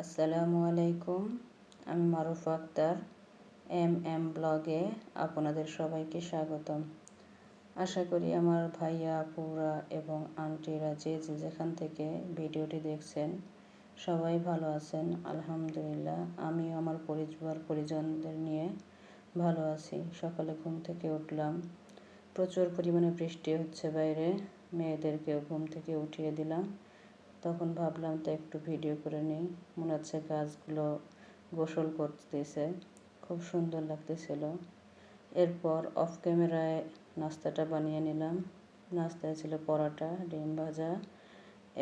আসসালামু আলাইকুম। আমি মারুফা আক্তার, ব্লগে আপনাদের সবাইকে স্বাগতম। আশা করি আমার ভাইয়া, আপুরা এবং আন্টিরা যে যেখান থেকে ভিডিওটি দেখছেন সবাই ভালো আছেন। আলহামদুলিল্লাহ, আমিও আমার পরিজনদের নিয়ে ভালো আছি। সকালে ঘুম থেকে উঠলাম, প্রচুর পরিমাণে বৃষ্টি হচ্ছে বাইরে। মেয়েদেরকেও ঘুম থেকে উঠিয়ে দিলাম। তখন ভাবলাম তো একটু ভিডিও করে নিই। মনে হচ্ছে গাছগুলো গোসল করতেছে, খুব সুন্দর লাগতেছিল। এরপর অফ ক্যামেরায় নাস্তাটা বানিয়ে নিলাম। নাস্তায় ছিল পরোটা, ডিম ভাজা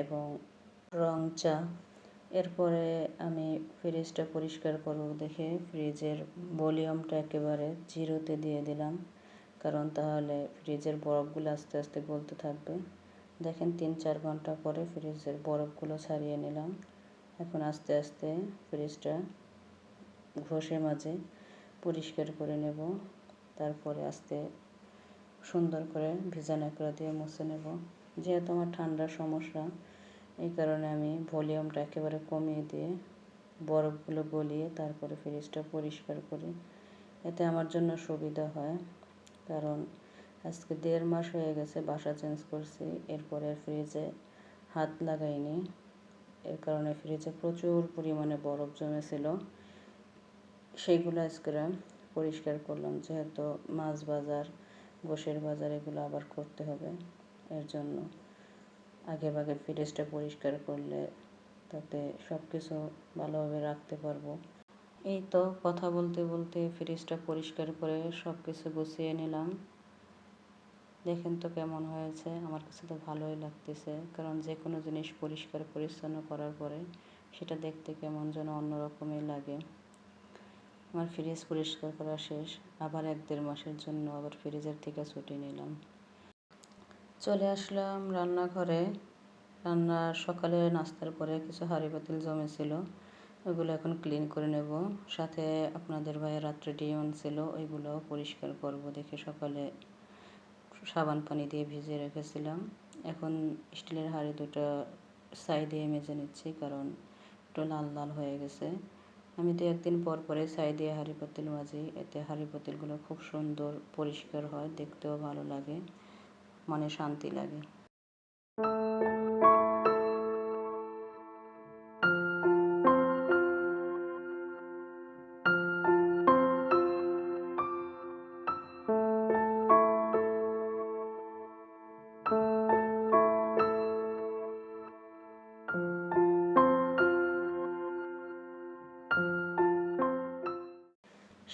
এবং রং চা। এরপরে আমি ফ্রিজটা পরিষ্কার করব দেখে ফ্রিজের ভলিউমটা একেবারে জিরোতে দিয়ে দিলাম, কারণ তাহলে ফ্রিজের বরফগুলো আস্তে আস্তে গলতে থাকবে। দেখেন ৩-৪ ঘন্টা পরে ফ্রিজের বরফগুলো ছাড়িয়ে নিলাম। এখন আস্তে আস্তে ফ্রিজটা ঘষে মাজে পরিষ্কার করে নেব। তারপরে আস্তে সুন্দর করে ভিজা ন্যাকড়া দিয়ে মুছে নেব। যেহেতু আমার ঠান্ডার সমস্যা, এই কারণে আমি ভলিউমটা একেবারে কমিয়ে দিয়ে বরফগুলো গলিয়ে তারপরে ফ্রিজটা পরিষ্কার করি। এতে আমার জন্য সুবিধা হয়, কারণ আজকে 1.5 মাস হয়ে গেছে বাসা চেঞ্জ করছি। এরপরে ফ্রিজে হাত লাগাইনি, এর কারণে ফ্রিজে প্রচুর পরিমাণে বরফ জমেছিল। সেইগুলো আজকে পরিষ্কার করলাম, যেহেতু মাছ বাজার, গোশের বাজার এগুলো আবার করতে হবে। এর জন্য আগে ভাগে ফ্রিজটা পরিষ্কার করলে তাতে সব কিছু ভালোভাবে রাখতে পারবো। এই তো কথা বলতে বলতে ফ্রিজটা পরিষ্কার করে সব কিছু গুছিয়ে নিলাম। দেখেন তো কেমন হয়েছে। আমার কাছে তো ভালোই লাগতেছে, কারণ যে কোনো জিনিস পরিষ্কার পরিচ্ছন্ন করার পরে সেটা দেখতে কেমন যেন অন্যরকমই লাগে। আমার ফ্রিজ পরিষ্কার করা শেষ। আবার 1-1.5 মাসের জন্য আবার ফ্রিজের থেকে ছুটি নিলাম। চলে আসলাম রান্নাঘরে। সকালে নাস্তার পরে কিছু হাঁড়ি পাতিল জমেছিল, ওইগুলো এখন ক্লিন করে নেব। সাথে আপনাদের ভাইয়ের রাত্রে ডিম আনছিল, ওইগুলোও পরিষ্কার করব দেখে সকালে সাবান পানি দিয়ে ভিজিয়ে রেখেছিলাম। এখন স্টিলের হাঁড়ি দুটো ছাই দিয়ে মেজে নিচ্ছি, কারণ একটু লাল লাল হয়ে গেছে। আমি তো একদিন পর পরে ছাই দিয়ে হাঁড়ি পাতিল মাজি, এতে হাঁড়ি পাতিলগুলো খুব সুন্দর পরিষ্কার হয়, দেখতেও ভালো লাগে, মনে শান্তি লাগে।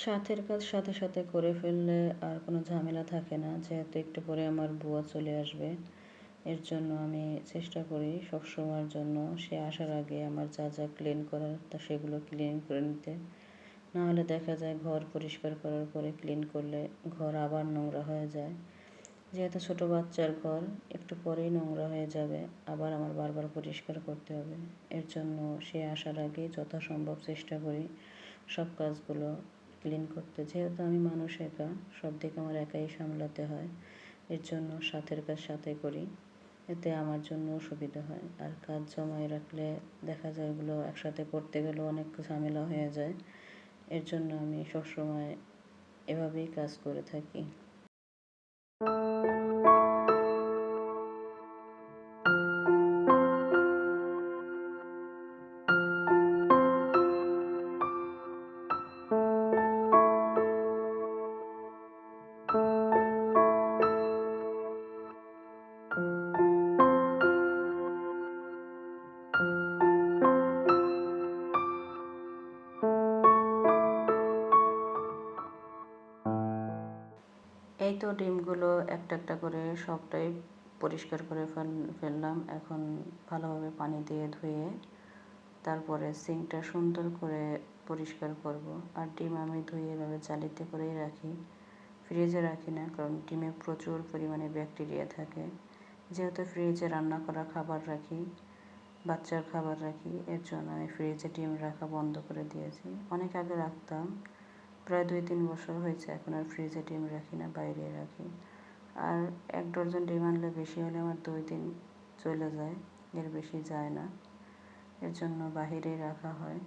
সাথের কাজ সাথে সাথে করে ফেললে আর কোনো ঝামেলা থাকে না, যেহেতু একটু পরে আমার বুয়া চলে আসবে। এর জন্য আমি চেষ্টা করি সবসময়ের জন্য সে আসার আগে আমার যা যা ক্লিন করার তা সেগুলো ক্লিন করে নিতে। নাহলে দেখা যায় ঘর পরিষ্কার করার পরে ক্লিন করলে ঘর আবার নোংরা হয়ে যায়। যেহেতু ছোটো বাচ্চার ঘর, একটু পরেই নোংরা হয়ে যাবে, আবার আমার বারবার পরিষ্কার করতে হবে। এর জন্য সে আসার আগেই যথাসম্ভব চেষ্টা করি সব কাজগুলো ক্লিন করতে। যেহেতু আমি মানুষ একা, সব দিক আমার একাই সামলাতে হয়, এর জন্য সাথের কাজ সাথে করি। এতে আমার জন্য সুবিধা হয়। আর কাজ জমায়ে রাখলে দেখা যায় এগুলো একসাথে করতে গেলেও অনেক ঝামেলা হয়ে যায়। এর জন্য আমি সবসময় এভাবেই কাজ করে থাকি। এই তো ডিমগুলো একটা একটা করে সবটাই পরিষ্কার করে ফেললাম। এখন ভালোভাবে পানি দিয়ে ধুয়ে তারপরে সিঙ্কটা সুন্দর করে পরিষ্কার করব। আর ডিম আমি ধুয়ে এভাবে জালিতে করেই রাখি, ফ্রিজে রাখি না, কারণ ডিমে প্রচুর পরিমাণে ব্যাকটেরিয়া থাকে। যেহেতু ফ্রিজে রান্না করা খাবার রাখি, বাচ্চার খাবার রাখি, এর জন্য আমি ফ্রিজে ডিম রাখা বন্ধ করে দিয়েছি। অনেক আগে রাখতাম, প্রায় 2-3 বছর হয়েছে, এখন আর ফ্রিজে ডিম রাখি না, বাইরে রাখি। আর 1 ডজন ডিম আনলে বেশি হলে আমার 2 দিন চলে যায়, এর বেশি যায় না। এর জন্য বাহিরেই রাখা হয়।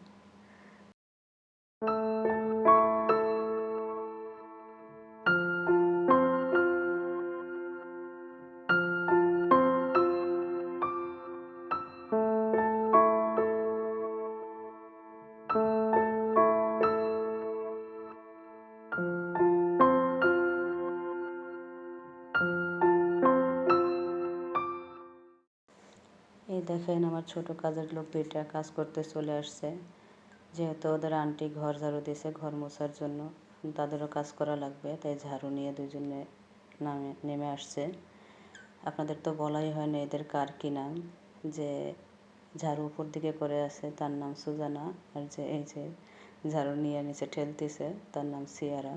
এই দেখেন আমার ছোট কাজের লোক দুইটা কাজ করতে চলে আসছে। যেহেতু ওদের আন্টি ঘর ঝাড়ু দিয়েছে ঘর মোছার জন্য, তাদেরও কাজ করা লাগবে, তাই ঝাড়ু নিয়ে দুজনে নেমে আসছে। আপনাদের তো বলাই হয় না এদের কার কী নাম। যে ঝাড়ু উপর দিকে করে আছে তার নাম সুজানা, আর যে এই যে ঝাড়ু নিয়ে নিচে ঠেলতেছে তার নাম সিয়ারা।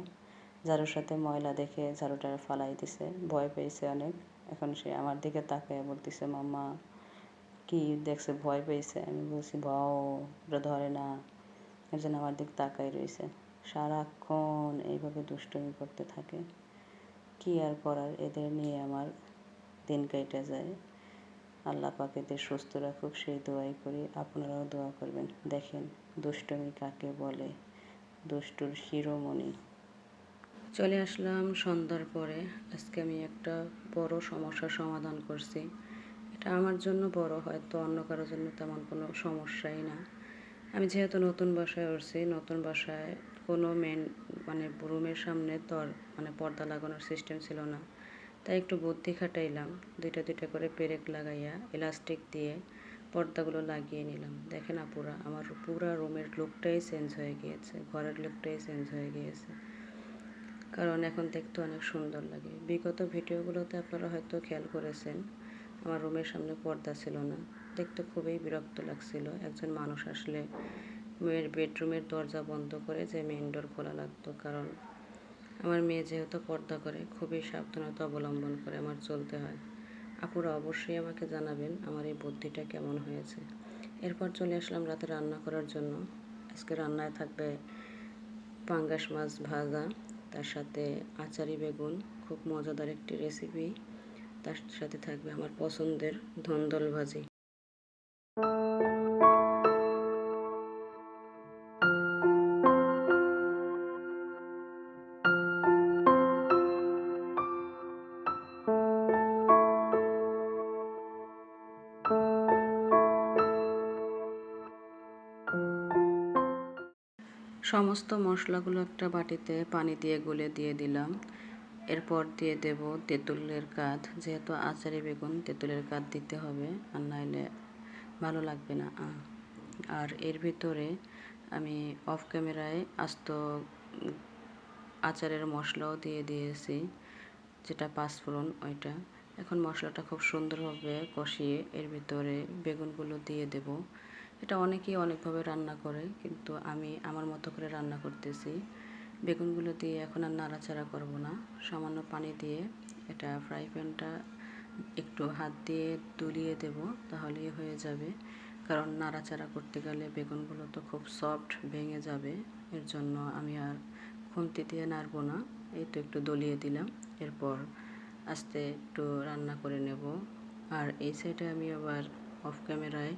ঝাড়ুর সাথে ময়লা দেখে ঝাড়ুটা ফালাই দিছে, ভয় পেয়েছে অনেক। এখন সে আমার দিকে তাকায় বলতেছে মাম্মা কি দেখছে, ভয় পেয়েছে। আমি বলছি ভাও ওটা ধরে না, এর জন্য আমার দিক তাকাই রয়েছে। সারাক্ষণ এইভাবে দুষ্টুমি করতে থাকে, কি আর করার, এদের নিয়ে আমার দিন কেটে যায়। আল্লাহ পাক এদের সুস্থ রাখুক সেই দোয়াই করি, আপনারাও দোয়া করবেন। দেখেন দুষ্টুমি কাকে বলে, দুষ্টুর শিরোমণি। চলে আসলাম সন্ধ্যার পরে। আজকে আমি একটা বড় সমস্যার সমাধান করছি। এটা আমার জন্য বড়, হয়তো অন্য কারোর জন্য তেমন কোনো সমস্যাই না। আমি যেহেতু নতুন বাসায় উঠছি, নতুন বাসায় কোনো রুমের সামনে পর্দা লাগানোর সিস্টেম ছিল না, তাই একটু বুদ্ধি খাটাইলাম। দুইটা করে পেরেক লাগাইয়া এলাস্টিক দিয়ে পর্দাগুলো লাগিয়ে নিলাম। দেখেন আপুরা, আমার পুরা রুমের লুকটাই চেঞ্জ হয়ে গিয়েছে, ঘরের লুকটাই চেঞ্জ হয়ে গিয়েছে, কারণ এখন দেখতে অনেক সুন্দর লাগে। বিগত ভিডিওগুলোতে আপনারা হয়তো খেয়াল করেছেন আমার রুমের সামনে পর্দা ছিল না, দেখতে খুবই বিরক্ত লাগছিল। একজন মানুষ আসলে মেয়ের বেডরুমের দরজা বন্ধ করে যে মেইন ডোর খোলা লাগতো, কারণ আমার মেয়ে যেহেতু পর্দা করে খুবই সাবধানতা অবলম্বন করে আমার চলতে হয়। আপুরা অবশ্যই আমাকে জানাবেন আমার এই বুদ্ধিটা কেমন হয়েছে। এরপর চলে আসলাম রাতে রান্না করার জন্য। আজকে রান্নায় থাকবে পাঙ্গাস মাছ ভাজা, তার সাথে আচারি বেগুন, খুব মজাদার একটি রেসিপি। তার সাথে থাকবে আমার পছন্দের ধন্দল ভাজি। সমস্ত মশলাগুলো একটা বাটিতে পানি দিয়ে গুলে দিয়ে দিলাম। এরপর দিয়ে দেব তেঁতুলের কাঠ, যেহেতু আচারি বেগুন তেঁতুলের কাঠ দিতে হবে, আর নাইলে ভালো লাগবে না। আর এর ভিতরে আমি অফ ক্যামেরায় আস্ত আচারের মশলাও দিয়ে দিয়েছি, যেটা পাঁচফোড়ন ওইটা। এখন মশলাটা খুব সুন্দরভাবে কষিয়ে এর ভিতরে বেগুনগুলো দিয়ে দেব। এটা অনেকেই অনেকভাবে রান্না করে, কিন্তু আমি আমার মতো করে রান্না করতেছি। বেগুনগুলো দিয়ে এখন আর নাড়াচাড়া করব না, সামান্য পানি দিয়ে এটা ফ্রাই প্যানটা একটু হাত দিয়ে দুলিয়ে দেব, তাহলেই হয়ে যাবে। কারণ নাড়াচাড়া করতে গেলে বেগুনগুলো তো খুব সফট ভেঙে যাবে, এর জন্য আমি আর খুন্তি দিয়ে নাড়ব না। এই তো একটু দলিয়ে দিলাম, এরপর আস্তে একটু রান্না করে নেব। আর এই সাইডে আমি আবার অফ ক্যামেরায়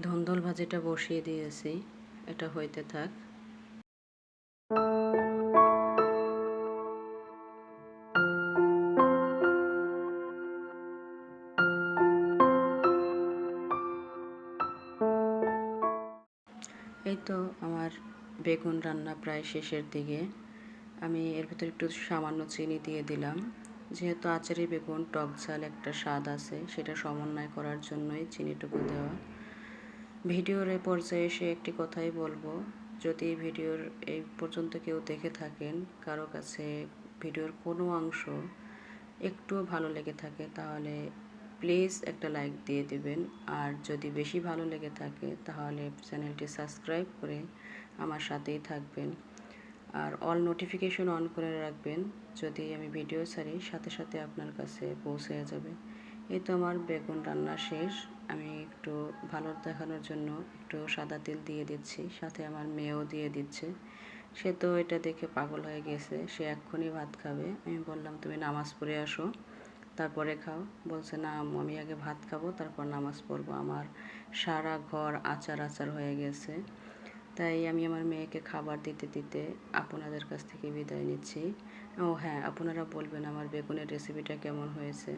ধন্দল ভাজিটা বসিয়ে দিয়েছি, এটা হইতে থাক। এই তো আমার বেগুন রান্না প্রায় শেষের দিকে। আমি এর ভিতরে একটু সামান্য চিনি দিয়ে দিলাম, যেহেতু আচারি বেগুন টক ঝাল একটা স্বাদ আছে, সেটা সমন্বয় করার জন্যই চিনিটুকু দেওয়া। ভিডিওর এই পর্যায়ে এসে একটি কথাই বলবো, যদি ভিডিওর এই পর্যন্ত কেউ দেখে থাকেন, কারো কাছে ভিডিওর কোনো অংশ একটুও ভালো লেগে থাকে, তাহলে প্লিজ একটা লাইক দিয়ে দেবেন। আর যদি বেশি ভালো লেগে থাকে তাহলে চ্যানেলটি সাবস্ক্রাইব করে আমার সাথেই থাকবেন, আর অল নোটিফিকেশন অন করে রাখবেন। যদি আমি ভিডিও ছাড়ি সাথে সাথে আপনার কাছে পৌঁছে যাবে। এই তো আমার বেগুন রান্না শেষ। আমি একটু ভালো দেখানোর জন্য একটু সাদা তেল দিয়ে দিচ্ছি, সাথে আমার মেয়েও দিয়ে দিচ্ছে। সে তো এটা দেখে পাগল হয়ে গেছে, সে এক্ষুনি ভাত খাবে। আমি বললাম তুমি নামাজ পড়ে আসো, তারপরে খাও। বলছে না আম্মু, আমি আগে ভাত খাবো, তারপর নামাজ পড়বো। আমার সারা ঘর আচার আচার হয়ে গেছে। তাই আমি আমার মেয়েকে খাবার দিতে দিতে আপনাদের কাছ থেকে বিদায় নিচ্ছি। ও হ্যাঁ, আপনারা বলবেন আমার বেগুনের রেসিপিটা কেমন হয়েছে।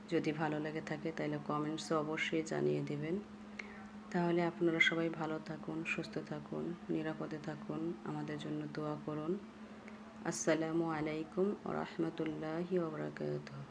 যদি ভালো লেগে থাকে তাহলে কমেন্টসে অবশ্যই জানিয়ে দেবেন। তাহলে আপনারা সবাই ভালো থাকুন, সুস্থ থাকুন, নিরাপদে থাকুন, আমাদের জন্য দোয়া করুন। আসসালামু আলাইকুম ওয়া রাহমাতুল্লাহি ওয়া বারাকাতুহু।